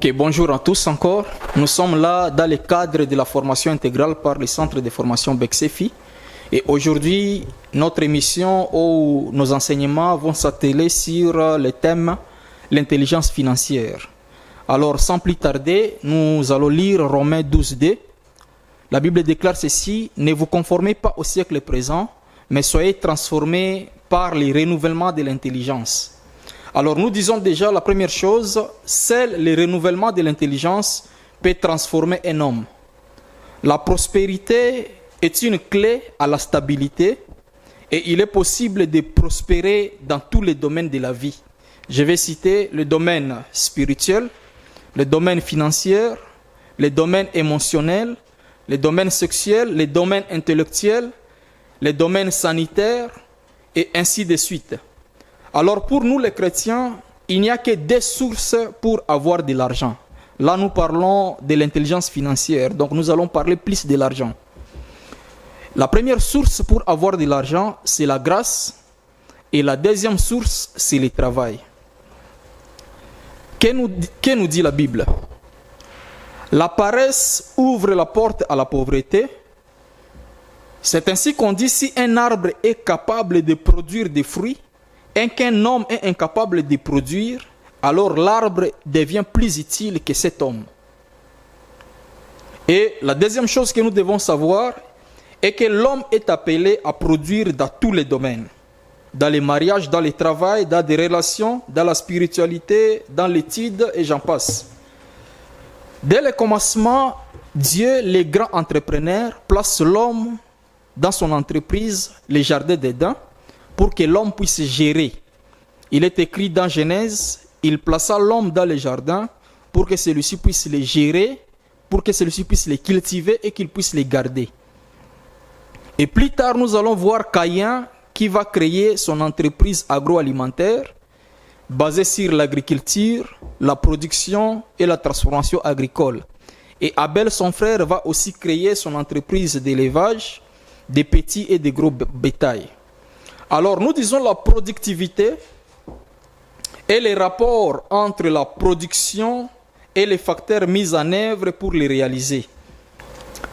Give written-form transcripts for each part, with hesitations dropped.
Ok, bonjour à tous encore. Nous sommes là dans le cadre de la formation intégrale par le centre de formation Bexefi. Et aujourd'hui, notre émission ou nos enseignements vont s'atteler sur le thème l'intelligence financière. Alors, sans plus tarder, nous allons lire Romains 12.2. La Bible déclare ceci: ne vous conformez pas au siècle présent, mais soyez transformés par le renouvellement de l'intelligence. Alors nous disons déjà la première chose, seul le renouvellement de l'intelligence peut transformer un homme. La prospérité est une clé à la stabilité et il est possible de prospérer dans tous les domaines de la vie. Je vais citer le domaine spirituel, le domaine financier, le domaine émotionnel, le domaine sexuel, le domaine intellectuel, le domaine sanitaire et ainsi de suite. Alors pour nous les chrétiens, il n'y a que deux sources pour avoir de l'argent. Là nous parlons de l'intelligence financière, donc nous allons parler plus de l'argent. La première source pour avoir de l'argent, c'est la grâce. Et la deuxième source, c'est le travail. Que nous dit la Bible? La paresse ouvre la porte à la pauvreté. C'est ainsi qu'on dit, si un arbre est capable de produire des fruits, et qu'un homme est incapable de produire, alors l'arbre devient plus utile que cet homme. Et la deuxième chose que nous devons savoir est que l'homme est appelé à produire dans tous les domaines. Dans les mariages, dans le travail, dans des relations, dans la spiritualité, dans l'étude et j'en passe. Dès le commencement, Dieu, le grand entrepreneur, place l'homme dans son entreprise, les jardins d'Éden, pour que l'homme puisse gérer. Il est écrit dans Genèse, il plaça l'homme dans le jardin pour que celui-ci puisse les gérer, pour que celui-ci puisse les cultiver et qu'il puisse les garder. Et plus tard, nous allons voir Caïn qui va créer son entreprise agroalimentaire basée sur l'agriculture, la production et la transformation agricole. Et Abel, son frère, va aussi créer son entreprise d'élevage des petits et des gros bétails. Alors, nous disons la productivité et les rapports entre la production et les facteurs mis en œuvre pour les réaliser.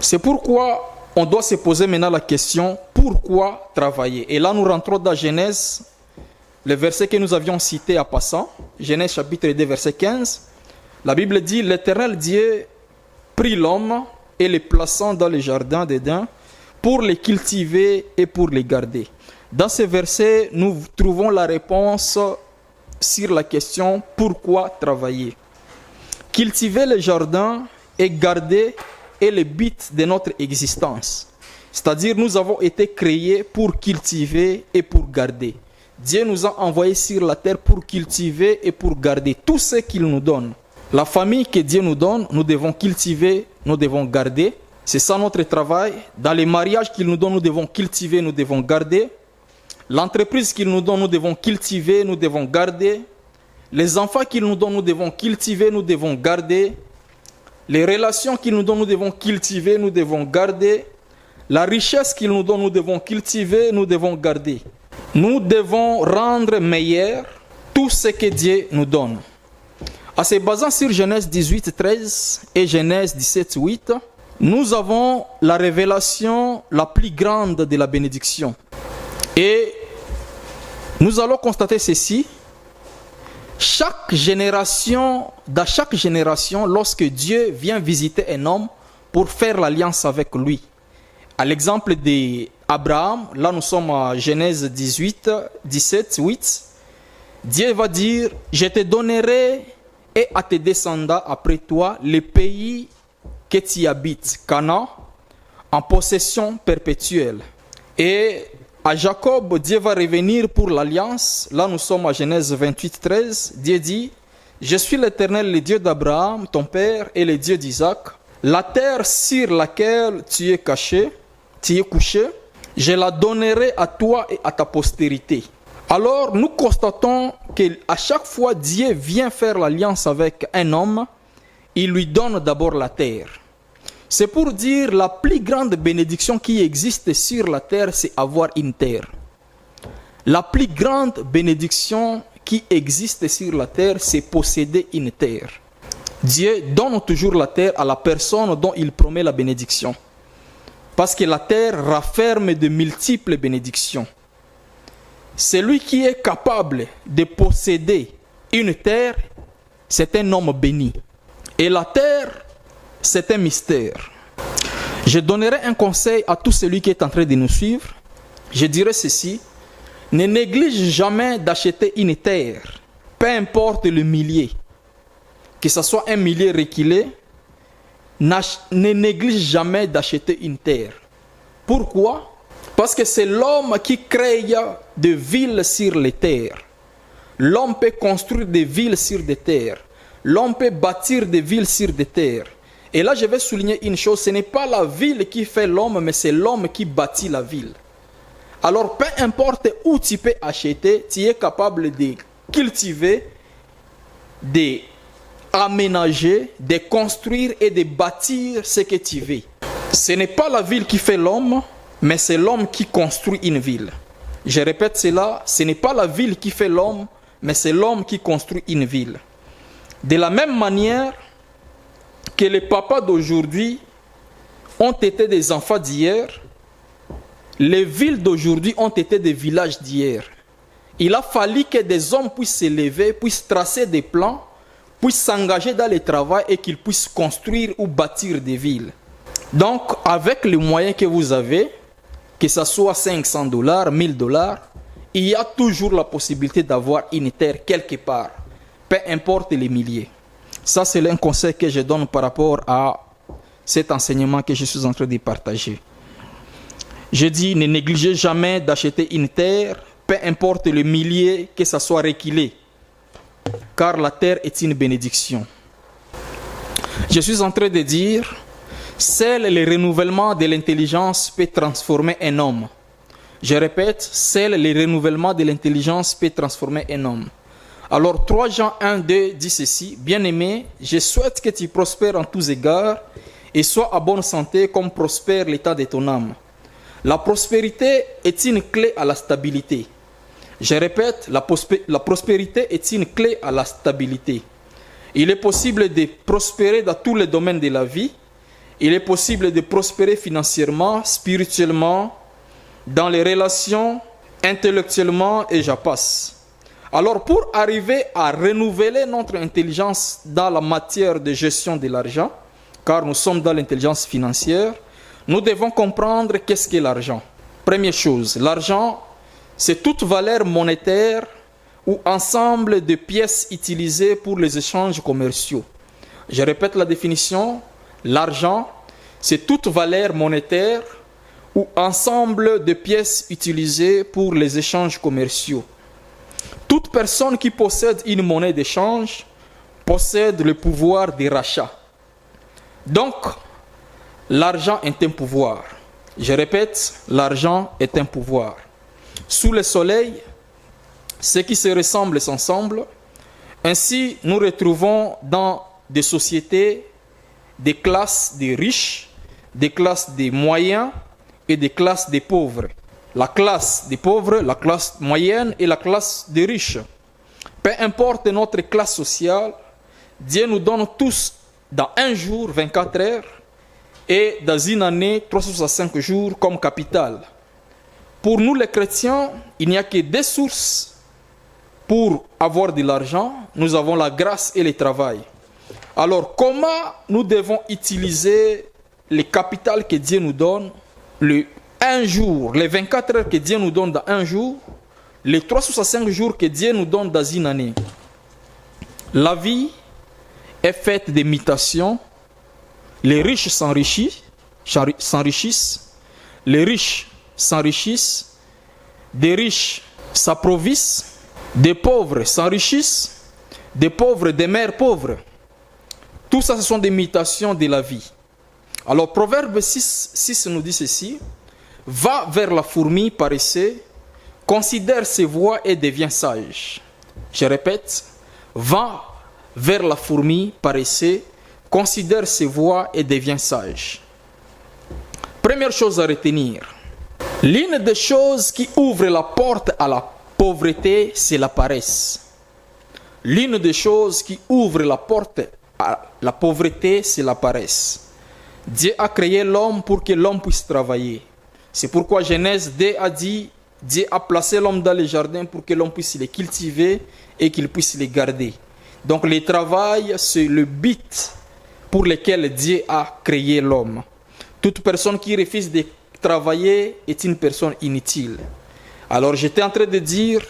C'est pourquoi on doit se poser maintenant la question, pourquoi travailler? Et là, nous rentrons dans Genèse, le verset que nous avions cité à passant, Genèse chapitre 2, verset 15. La Bible dit, l'Éternel Dieu prit l'homme et le plaçant dans le jardin d'Éden pour les cultiver et pour les garder. Dans ce verset, nous trouvons la réponse sur la question « Pourquoi travailler ?» Cultiver le jardin et garder est le but de notre existence. C'est-à-dire nous avons été créés pour cultiver et pour garder. Dieu nous a envoyés sur la terre pour cultiver et pour garder tout ce qu'il nous donne. La famille que Dieu nous donne, nous devons cultiver, nous devons garder. C'est ça notre travail. Dans les mariages qu'il nous donne, nous devons cultiver, nous devons garder. L'entreprise qu'il nous donne, nous devons cultiver, nous devons garder. Les enfants qu'il nous donne, nous devons cultiver, nous devons garder. Les relations qu'il nous donne, nous devons cultiver, nous devons garder. La richesse qu'il nous donne, nous devons cultiver, nous devons garder. Nous devons rendre meilleur tout ce que Dieu nous donne. En se basant sur Genèse 18, 13 et Genèse 17, 8, nous avons la révélation la plus grande de la bénédiction. Et nous allons constater ceci. Dans chaque génération, lorsque Dieu vient visiter un homme pour faire l'alliance avec lui. À l'exemple d'Abraham, là nous sommes à Genèse 18, 17, 8. Dieu va dire, je te donnerai et à tes descendants après toi le pays que tu habites, Canaan, en possession perpétuelle. Et à Jacob, Dieu va revenir pour l'alliance. Là, nous sommes à Genèse 28, 13. Dieu dit, je suis l'Éternel, le Dieu d'Abraham, ton père, et le Dieu d'Isaac. La terre sur laquelle tu es couché, je la donnerai à toi et à ta postérité. Alors, nous constatons qu'à chaque fois Dieu vient faire l'alliance avec un homme, il lui donne d'abord la terre. C'est pour dire la plus grande bénédiction qui existe sur la terre, c'est avoir une terre. La plus grande bénédiction qui existe sur la terre, c'est posséder une terre. Dieu donne toujours la terre à la personne dont il promet la bénédiction. Parce que la terre rafferme de multiples bénédictions. Celui qui est capable de posséder une terre, c'est un homme béni. Et la terre, c'est un mystère. Je donnerai un conseil à tout celui qui est en train de nous suivre. Je dirais ceci: ne néglige jamais d'acheter une terre, peu importe le millier. Que ce soit un millier reculé, ne néglige jamais d'acheter une terre. Pourquoi? Parce que c'est l'homme qui crée des villes sur les terres. L'homme peut construire des villes sur des terres. L'homme peut bâtir des villes sur des terres. Et là, je vais souligner une chose, ce n'est pas la ville qui fait l'homme, mais c'est l'homme qui bâtit la ville. Alors, peu importe où tu peux acheter, tu es capable de cultiver, d'aménager, de construire et de bâtir ce que tu veux. Ce n'est pas la ville qui fait l'homme, mais c'est l'homme qui construit une ville. Je répète cela, ce n'est pas la ville qui fait l'homme, mais c'est l'homme qui construit une ville. De la même manière que les papas d'aujourd'hui ont été des enfants d'hier, les villes d'aujourd'hui ont été des villages d'hier. Il a fallu que des hommes puissent s'élever, puissent tracer des plans, puissent s'engager dans le travail et qu'ils puissent construire ou bâtir des villes. Donc, avec les moyens que vous avez, que ce soit $500, $1000, il y a toujours la possibilité d'avoir une terre quelque part, peu importe les milliers. Ça, c'est un conseil que je donne par rapport à cet enseignement que je suis en train de partager. Je dis, ne négligez jamais d'acheter une terre, peu importe le millier, que ça soit reculé, car la terre est une bénédiction. Je suis en train de dire, seul le renouvellement de l'intelligence peut transformer un homme. Je répète, seul le renouvellement de l'intelligence peut transformer un homme. Alors 3 Jean 1, 2 dit ceci: bien-aimé, je souhaite que tu prospères en tous égards et sois à bonne santé comme prospère l'état de ton âme. La prospérité est une clé à la stabilité. Je répète, la prospérité est une clé à la stabilité. Il est possible de prospérer dans tous les domaines de la vie. Il est possible de prospérer financièrement, spirituellement, dans les relations, intellectuellement et j'en passe. Alors pour arriver à renouveler notre intelligence dans la matière de gestion de l'argent, car nous sommes dans l'intelligence financière, nous devons comprendre qu'est-ce qu'est l'argent. Première chose, l'argent, c'est toute valeur monétaire ou ensemble de pièces utilisées pour les échanges commerciaux. Je répète la définition, l'argent, c'est toute valeur monétaire ou ensemble de pièces utilisées pour les échanges commerciaux. Toute personne qui possède une monnaie d'échange possède le pouvoir de rachat. Donc, l'argent est un pouvoir. Je répète, l'argent est un pouvoir. Sous le soleil, ce qui se ressemble s'ensemble. Ainsi, nous retrouvons dans des sociétés des classes des riches, des classes des moyens et des classes des pauvres. La classe des pauvres, la classe moyenne et la classe des riches. Peu importe notre classe sociale, Dieu nous donne tous dans un jour 24 heures et dans une année 365 jours comme capital. Pour nous les chrétiens, il n'y a que 2 sources pour avoir de l'argent. Nous avons la grâce et le travail. Alors comment nous devons utiliser le capital que Dieu nous donne, le un jour, les 24 heures que Dieu nous donne dans un jour, les 365 jours que Dieu nous donne dans une année? La vie est faite d'imitations. Les riches s'enrichissent, les riches s'enrichissent, des riches s'approvissent, des pauvres s'enrichissent, des pauvres demeurent pauvres. Tout ça, ce sont des imitations de la vie. Alors, Proverbe 6 nous dit ceci: va vers la fourmi paresseuse, considère ses voies et deviens sage. Je répète, va vers la fourmi paresseuse, considère ses voies et deviens sage. Première chose à retenir, l'une des choses qui ouvre la porte à la pauvreté, c'est la paresse. L'une des choses qui ouvre la porte la pauvreté, c'est la paresse. Dieu a créé l'homme pour que l'homme puisse travailler. C'est pourquoi Genèse 2 a dit, Dieu a placé l'homme dans les jardins pour que l'homme puisse les cultiver et qu'il puisse les garder. Donc le travail, c'est le but pour lequel Dieu a créé l'homme. Toute personne qui refuse de travailler est une personne inutile. Alors j'étais en train de dire,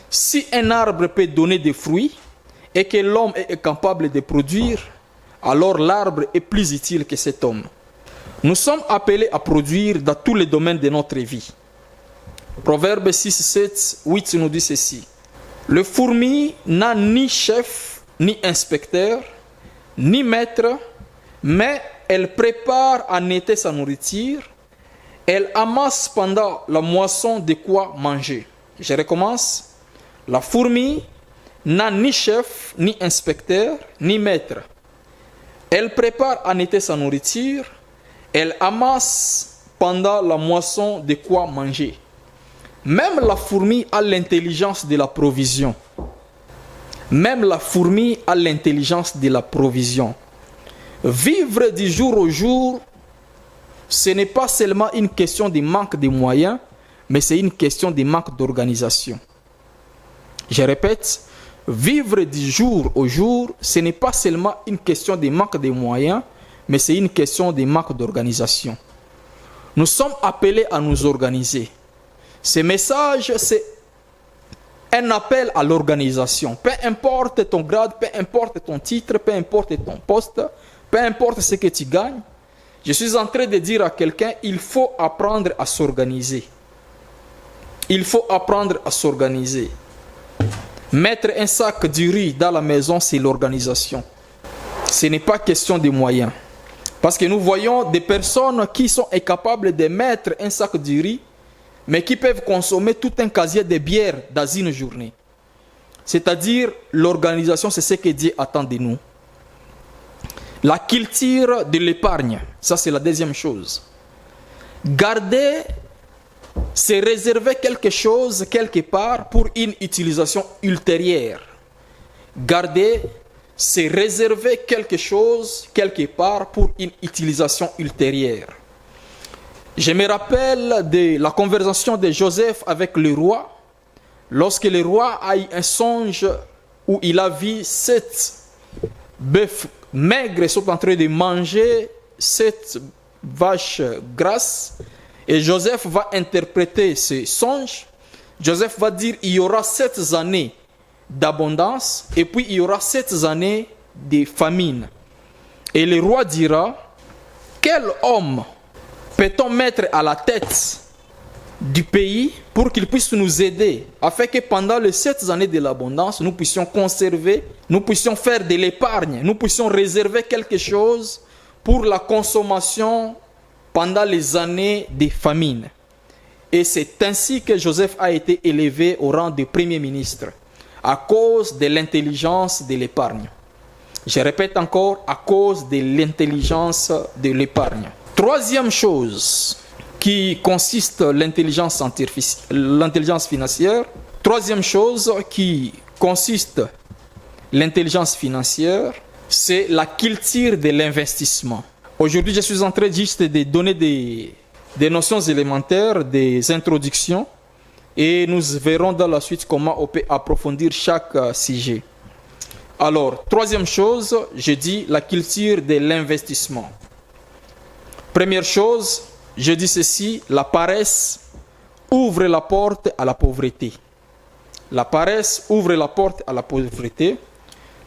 si un arbre peut donner des fruits et que l'homme est capable de produire, alors l'arbre est plus utile que cet homme. Nous sommes appelés à produire dans tous les domaines de notre vie. Proverbe 6, 7, 8 nous dit ceci. Le fourmi n'a ni chef, ni inspecteur, ni maître, mais elle prépare en été sa nourriture. Elle amasse pendant la moisson de quoi manger. Je recommence. La fourmi n'a ni chef, ni inspecteur, ni maître. Elle prépare en été sa nourriture. Elle amasse pendant la moisson de quoi manger. Même la fourmi a l'intelligence de la provision. Même la fourmi a l'intelligence de la provision. Vivre du jour au jour, ce n'est pas seulement une question de manque de moyens, mais c'est une question de manque d'organisation. Je répète, vivre du jour au jour, ce n'est pas seulement une question de manque de moyens, mais c'est une question de manque d'organisation. Nous sommes appelés à nous organiser. Ce message, c'est un appel à l'organisation. Peu importe ton grade, peu importe ton titre, peu importe ton poste, peu importe ce que tu gagnes, je suis en train de dire à quelqu'un, il faut apprendre à s'organiser. Il faut apprendre à s'organiser. Mettre un sac de riz dans la maison, c'est l'organisation. Ce n'est pas question de moyens. Parce que nous voyons des personnes qui sont incapables de mettre un sac de riz, mais qui peuvent consommer tout un casier de bière dans une journée. C'est-à-dire, l'organisation, c'est ce que Dieu attend de nous. La culture de l'épargne, ça c'est la deuxième chose. Garder, c'est réserver quelque chose quelque part pour une utilisation ultérieure. Garder, c'est réserver quelque chose quelque part pour une utilisation ultérieure. Je me rappelle de la conversation de Joseph avec le roi. Lorsque le roi a eu un songe où il a vu 7 bœufs maigres sont en train de manger 7 vaches grasses. Et Joseph va interpréter ce songe. Joseph va dire il y aura 7 années d'abondance et puis il y aura 7 années de famine. Et le roi dira, quel homme peut-on mettre à la tête du pays pour qu'il puisse nous aider, afin que pendant les 7 années de l'abondance, nous puissions conserver, nous puissions faire de l'épargne, nous puissions réserver quelque chose pour la consommation pendant les années de famine. Et c'est ainsi que Joseph a été élevé au rang de premier ministre, à cause de l'intelligence de l'épargne. Je répète encore, à cause de l'intelligence de l'épargne. Troisième chose qui consiste l'intelligence financière. Troisième chose qui consiste l'intelligence financière, c'est la culture de l'investissement. Aujourd'hui, je suis en train juste de donner des notions élémentaires, des introductions, et nous verrons dans la suite comment on peut approfondir chaque sujet. Alors, troisième chose, je dis la culture de l'investissement. Première chose, je dis ceci, la paresse ouvre la porte à la pauvreté. La paresse ouvre la porte à la pauvreté.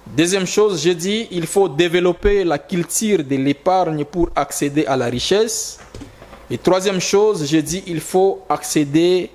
Deuxième chose, je dis, il faut développer la culture de l'épargne pour accéder à la richesse. Et troisième chose, je dis, il faut accéder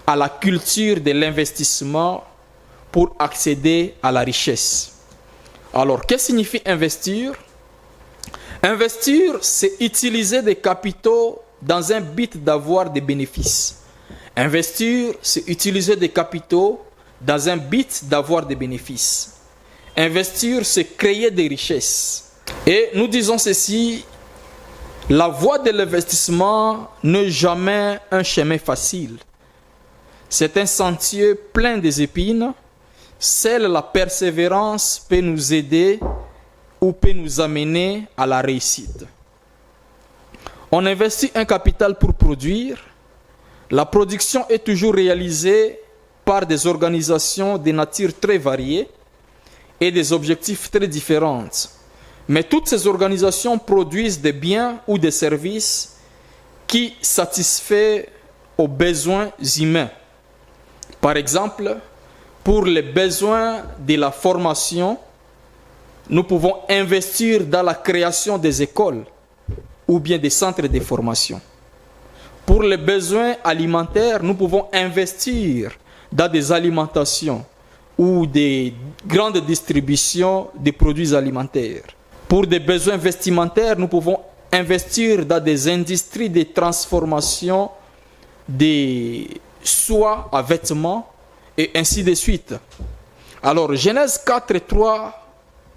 à la culture de l'investissement pour accéder à la richesse. Alors, qu'est-ce que signifie investir? Investir, c'est utiliser des capitaux dans un but d'avoir des bénéfices. Investir, c'est utiliser des capitaux dans un but d'avoir des bénéfices. Investir, c'est créer des richesses. Et nous disons ceci, la voie de l'investissement n'est jamais un chemin facile. C'est un sentier plein d'épines. Seule la persévérance peut nous aider ou peut nous amener à la réussite. On investit un capital pour produire. La production est toujours réalisée par des organisations de nature très variées et des objectifs très différents. Mais toutes ces organisations produisent des biens ou des services qui satisfont aux besoins humains. Par exemple, pour les besoins de la formation, nous pouvons investir dans la création des écoles ou bien des centres de formation. Pour les besoins alimentaires, nous pouvons investir dans des alimentations ou des grandes distributions de produits alimentaires. Pour des besoins vestimentaires, nous pouvons investir dans des industries de transformation des soie à vêtements et ainsi de suite. Alors, Genèse 4, 3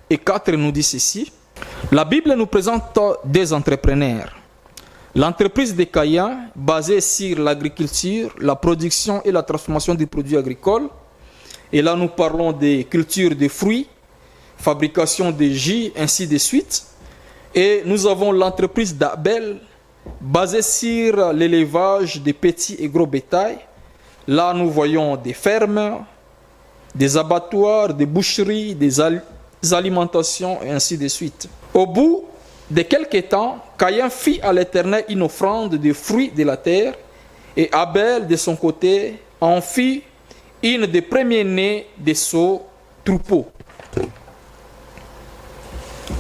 et 4 nous dit ceci. La Bible nous présente des entrepreneurs. L'entreprise de Caïn, basée sur l'agriculture, la production et la transformation des produits agricoles. Et là, nous parlons des cultures de fruits, fabrication de jus, ainsi de suite. Et nous avons l'entreprise d'Abel, basée sur l'élevage des petits et gros bétail. Là, nous voyons des fermes, des abattoirs, des boucheries, des alimentations, et ainsi de suite. Au bout de quelques temps, Caïn fit à l'Éternel une offrande de fruits de la terre, et Abel, de son côté, en fit une des premiers-nés de son troupeau.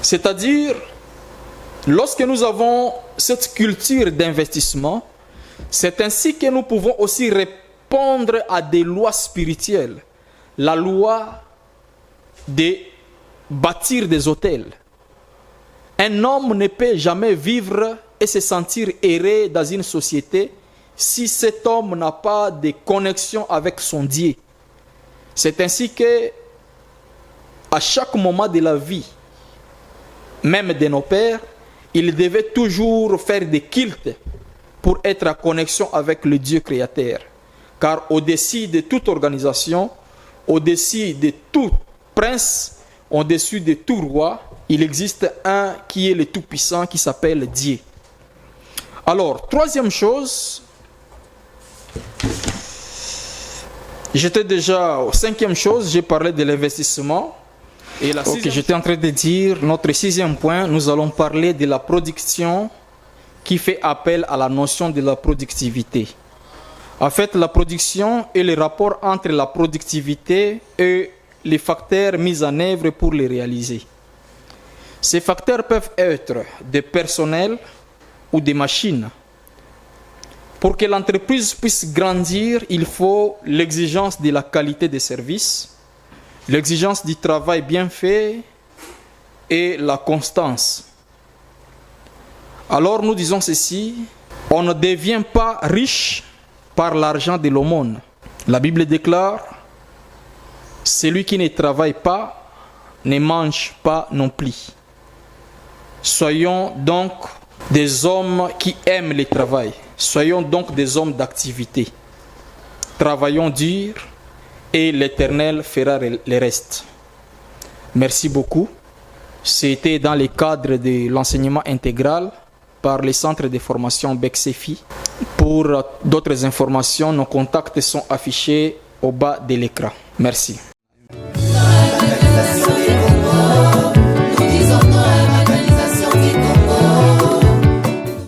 C'est-à-dire, lorsque nous avons cette culture d'investissement, c'est ainsi que nous pouvons aussi répondre à des lois spirituelles. La loi de bâtir des hôtels. Un homme ne peut jamais vivre et se sentir erré dans une société si cet homme n'a pas de connexion avec son Dieu. C'est ainsi que, à chaque moment de la vie, même de nos pères, ils devaient toujours faire des cultes pour être en connexion avec le Dieu créateur. Car au-dessus de toute organisation, au-dessus de tout prince, au-dessus de tout roi, il existe un qui est le Tout-Puissant, qui s'appelle Dieu. Alors, troisième chose, cinquième chose, j'ai parlé de l'investissement. Et j'étais en train de dire, notre sixième point, nous allons parler de la production qui fait appel à la notion de la productivité. En fait, la production est le rapport entre la productivité et les facteurs mis en œuvre pour les réaliser. Ces facteurs peuvent être des personnels ou des machines. Pour que l'entreprise puisse grandir, il faut l'exigence de la qualité des services, l'exigence du travail bien fait et la constance. Alors nous disons ceci, on ne devient pas riche par l'argent de l'aumône. La Bible déclare, celui qui ne travaille pas ne mange pas non plus. Soyons donc des hommes qui aiment le travail. Soyons donc des hommes d'activité. Travaillons dur et l'Éternel fera le reste. Merci beaucoup. C'était dans le cadre de l'enseignement intégral par les centres de formation BECSEFI. Pour d'autres informations, nos contacts sont affichés au bas de l'écran. Merci.